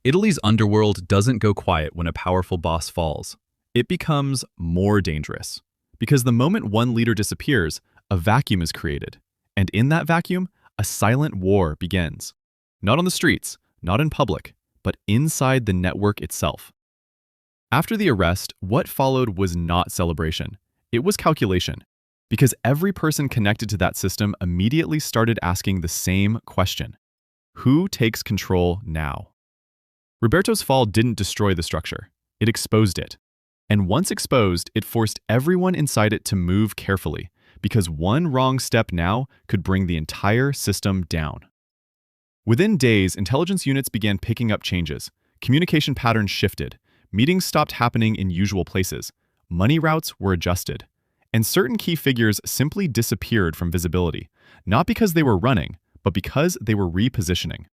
Italy's underworld doesn't go quiet when a powerful boss falls. It becomes more dangerous. Because the moment one leader disappears, a vacuum is created. And in that vacuum, a silent war begins. Not on the streets, not in public, but inside the network itself. After the arrest, what followed was not celebration. It was calculation. Because every person connected to that system immediately started asking the same question. Who takes control now? Roberto's fall didn't destroy the structure. It exposed it. And once exposed, it forced everyone inside it to move carefully, because one wrong step now could bring the entire system down. Within days, intelligence units began picking up changes. Communication patterns shifted. Meetings stopped happening in usual places. Money routes were adjusted. And certain key figures simply disappeared from visibility, not because they were running, but because they were repositioning.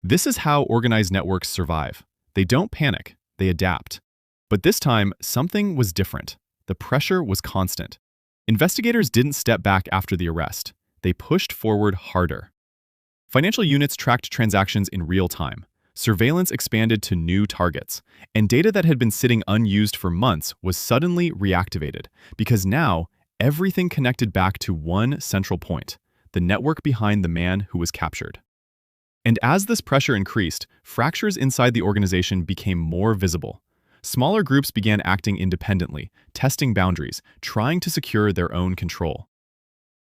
This is how organized networks survive. They don't panic, they adapt. But this time, something was different. The pressure was constant. Investigators didn't step back after the arrest. They pushed forward harder. Financial units tracked transactions in real time. Surveillance expanded to new targets. And data that had been sitting unused for months was suddenly reactivated, because now everything connected back to one central point, the network behind the man who was captured. And as this pressure increased, fractures inside the organization became more visible. Smaller groups began acting independently, testing boundaries, trying to secure their own control.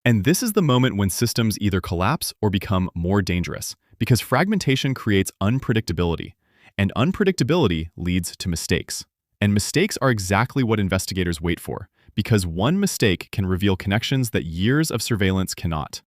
And this is the moment when systems either collapse or become more dangerous, because fragmentation creates unpredictability, and unpredictability leads to mistakes. And mistakes are exactly what investigators wait for, because one mistake can reveal connections that years of surveillance cannot.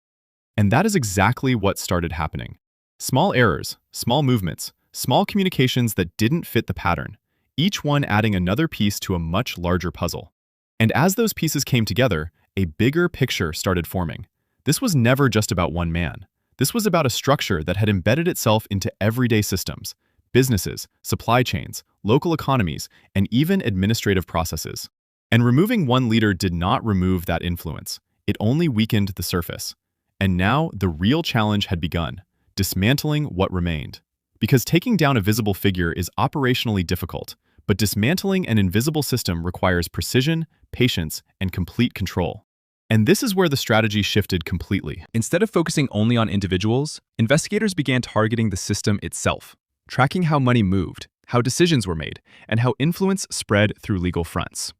And that is exactly what started happening. Small errors, small movements, small communications that didn't fit the pattern, each one adding another piece to a much larger puzzle. And as those pieces came together, a bigger picture started forming. This was never just about one man. This was about a structure that had embedded itself into everyday systems, businesses, supply chains, local economies, and even administrative processes. And removing one leader did not remove that influence. It only weakened the surface. And now the real challenge had begun. Dismantling what remained. Because taking down a visible figure is operationally difficult, but dismantling an invisible system requires precision, patience, and complete control. And this is where the strategy shifted completely. Instead of focusing only on individuals, investigators began targeting the system itself, tracking how money moved, how decisions were made, and how influence spread through legal fronts.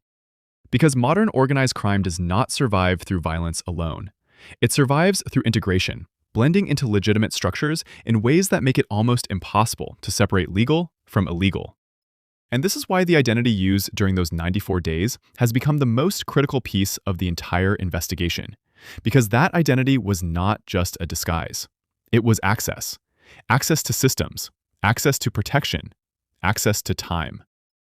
Because modern organized crime does not survive through violence alone. It survives through integration, blending into legitimate structures in ways that make it almost impossible to separate legal from illegal. And this is why the identity used during those 94 days has become the most critical piece of the entire investigation. Because that identity was not just a disguise. It was access. Access to systems, access to protection, access to time.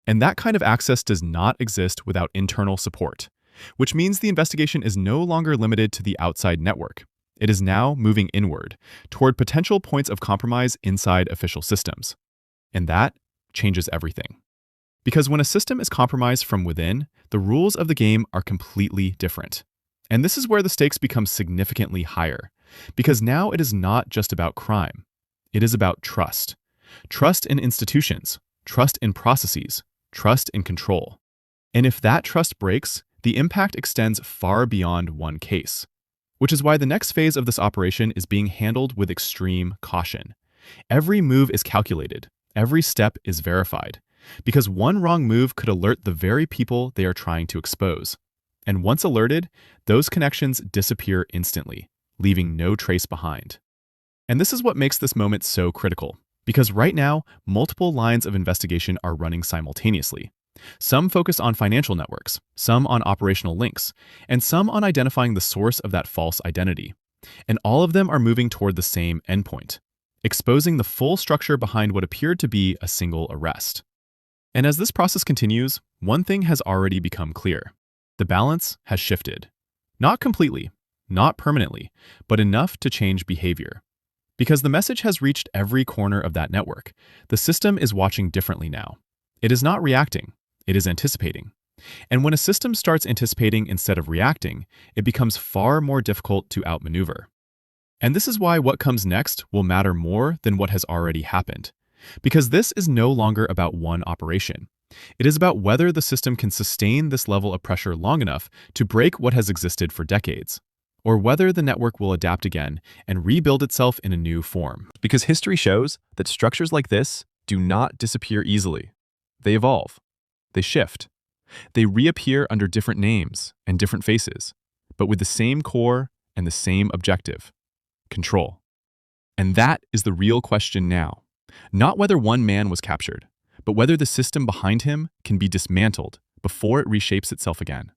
And that kind of access does not exist without internal support, which means the investigation is no longer limited to the outside network. It is now moving inward, toward potential points of compromise inside official systems. And that changes everything. Because when a system is compromised from within, the rules of the game are completely different. And this is where the stakes become significantly higher. Because now it is not just about crime. It is about trust. Trust in institutions, trust in processes, trust in control. And if that trust breaks, the impact extends far beyond one case. Which is why the next phase of this operation is being handled with extreme caution. Every move is calculated. Every step is verified. Because one wrong move could alert the very people they are trying to expose. And once alerted, those connections disappear instantly, leaving no trace behind. And this is what makes this moment so critical. Because right now, multiple lines of investigation are running simultaneously. Some focus on financial networks, some on operational links, and some on identifying the source of that false identity. And all of them are moving toward the same endpoint, exposing the full structure behind what appeared to be a single arrest. And as this process continues, one thing has already become clear. The balance has shifted. Not completely, not permanently, but enough to change behavior. Because the message has reached every corner of that network, the system is watching differently now. It is not reacting. It is anticipating. And when a system starts anticipating instead of reacting, it becomes far more difficult to outmaneuver. And this is why what comes next will matter more than what has already happened. Because this is no longer about one operation. It is about whether the system can sustain this level of pressure long enough to break what has existed for decades, or whether the network will adapt again and rebuild itself in a new form. Because history shows that structures like this do not disappear easily. They evolve. They shift. They reappear under different names and different faces, but with the same core and the same objective: control. And that is the real question now. Not whether one man was captured, but whether the system behind him can be dismantled before it reshapes itself again.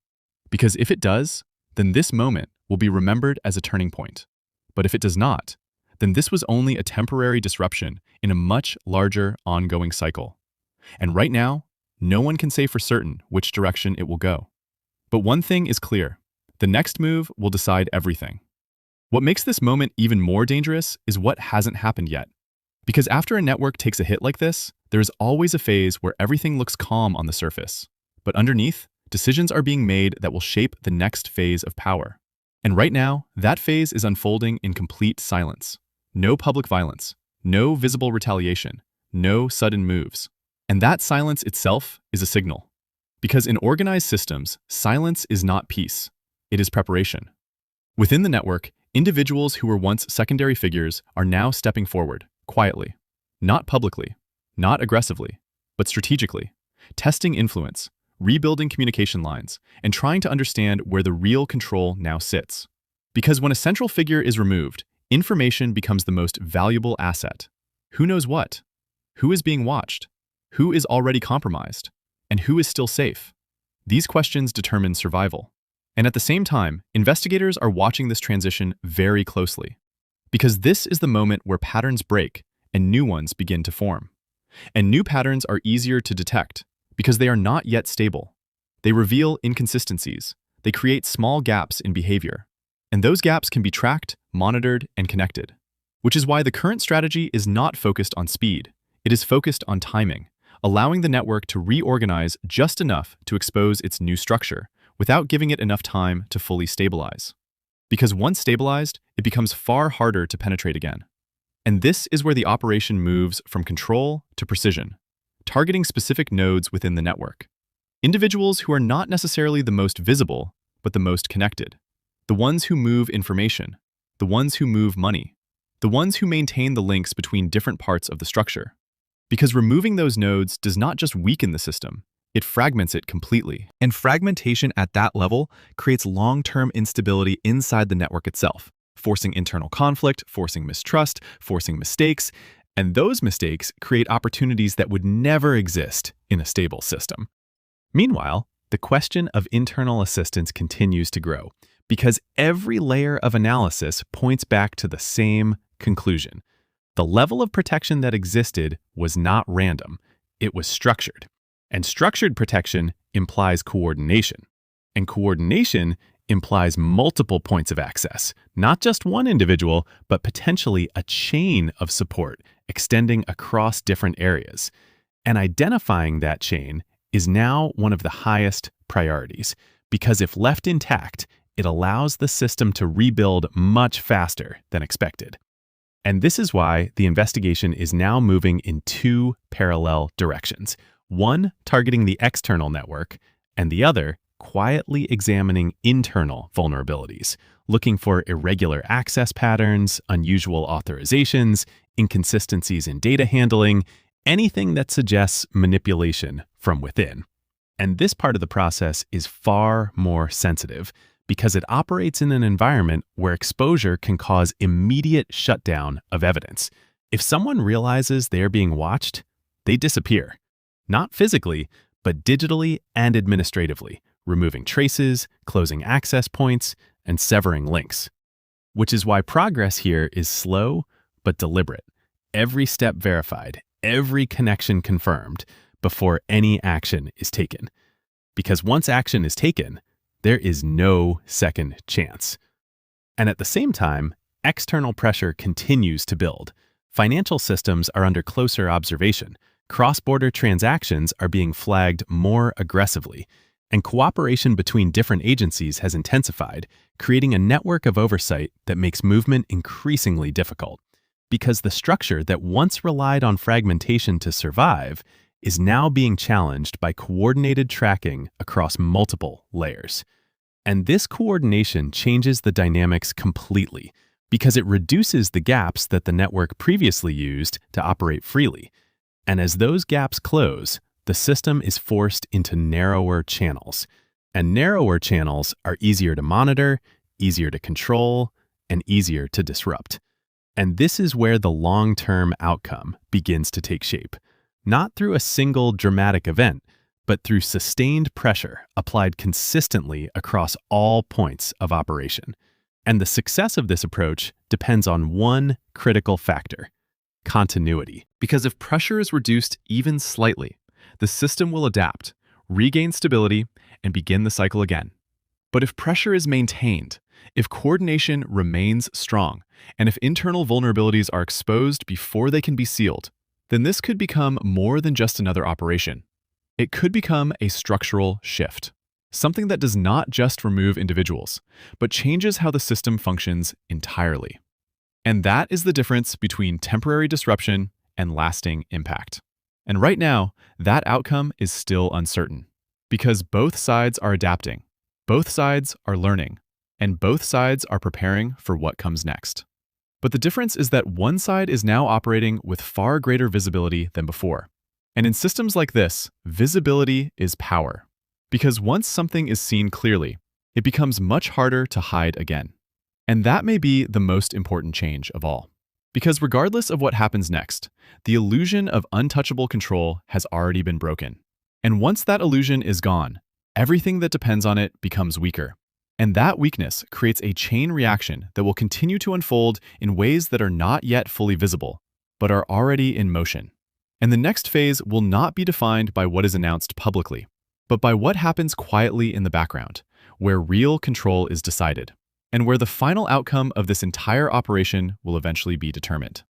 Because if it does, then this moment will be remembered as a turning point. But if it does not, then this was only a temporary disruption in a much larger ongoing cycle. And right now, no one can say for certain which direction it will go. But one thing is clear: the next move will decide everything. What makes this moment even more dangerous is what hasn't happened yet. Because after a network takes a hit like this, there is always a phase where everything looks calm on the surface. But underneath, decisions are being made that will shape the next phase of power. And right now, that phase is unfolding in complete silence. No public violence, no visible retaliation, no sudden moves. And that silence itself is a signal. Because in organized systems, silence is not peace. It is preparation. Within the network, individuals who were once secondary figures are now stepping forward, quietly. Not publicly, not aggressively, but strategically, testing influence, rebuilding communication lines, and trying to understand where the real control now sits. Because when a central figure is removed, information becomes the most valuable asset. Who knows what? Who is being watched? Who is already compromised? And who is still safe? These questions determine survival. And at the same time, investigators are watching this transition very closely. Because this is the moment where patterns break and new ones begin to form. And new patterns are easier to detect because they are not yet stable. They reveal inconsistencies. They create small gaps in behavior. And those gaps can be tracked, monitored, and connected. Which is why the current strategy is not focused on speed. It is focused on timing, allowing the network to reorganize just enough to expose its new structure without giving it enough time to fully stabilize. Because once stabilized, it becomes far harder to penetrate again. And this is where the operation moves from control to precision, targeting specific nodes within the network. Individuals who are not necessarily the most visible, but the most connected. The ones who move information, the ones who move money, the ones who maintain the links between different parts of the structure. Because removing those nodes does not just weaken the system, it fragments it completely. And fragmentation at that level creates long-term instability inside the network itself, forcing internal conflict, forcing mistrust, forcing mistakes, and those mistakes create opportunities that would never exist in a stable system. Meanwhile, the question of internal assistance continues to grow because every layer of analysis points back to the same conclusion. The level of protection that existed was not random, it was structured. And structured protection implies coordination. And coordination implies multiple points of access, not just one individual, but potentially a chain of support extending across different areas. And identifying that chain is now one of the highest priorities, because if left intact, it allows the system to rebuild much faster than expected. And this is why the investigation is now moving in two parallel directions. One targeting the external network, and the other quietly examining internal vulnerabilities, looking for irregular access patterns, unusual authorizations, inconsistencies in data handling, anything that suggests manipulation from within. And this part of the process is far more sensitive because it operates in an environment where exposure can cause immediate shutdown of evidence. If someone realizes they're being watched, they disappear. Not physically, but digitally and administratively, removing traces, closing access points, and severing links. Which is why progress here is slow but deliberate. Every step verified, every connection confirmed before any action is taken. Because once action is taken, there is no second chance. And at the same time, external pressure continues to build. Financial systems are under closer observation. Cross-border transactions are being flagged more aggressively, and cooperation between different agencies has intensified, creating a network of oversight that makes movement increasingly difficult. because the structure that once relied on fragmentation to survive is now being challenged by coordinated tracking across multiple layers. And this coordination changes the dynamics completely because it reduces the gaps that the network previously used to operate freely. And as those gaps close, the system is forced into narrower channels. And narrower channels are easier to monitor, easier to control, and easier to disrupt. And this is where the long-term outcome begins to take shape, not through a single dramatic event, but through sustained pressure applied consistently across all points of operation. And the success of this approach depends on one critical factor: continuity. Because if pressure is reduced even slightly, the system will adapt, regain stability, and begin the cycle again. But if pressure is maintained, if coordination remains strong, and if internal vulnerabilities are exposed before they can be sealed, then this could become more than just another operation. It could become a structural shift, something that does not just remove individuals, but changes how the system functions entirely. And that is the difference between temporary disruption and lasting impact. And right now, that outcome is still uncertain, because both sides are adapting, both sides are learning, and both sides are preparing for what comes next. But the difference is that one side is now operating with far greater visibility than before. And in systems like this, visibility is power. Because once something is seen clearly, it becomes much harder to hide again. And that may be the most important change of all. Because regardless of what happens next, the illusion of untouchable control has already been broken. And once that illusion is gone, everything that depends on it becomes weaker. And that weakness creates a chain reaction that will continue to unfold in ways that are not yet fully visible, but are already in motion. And the next phase will not be defined by what is announced publicly, but by what happens quietly in the background, where real control is decided, and where the final outcome of this entire operation will eventually be determined.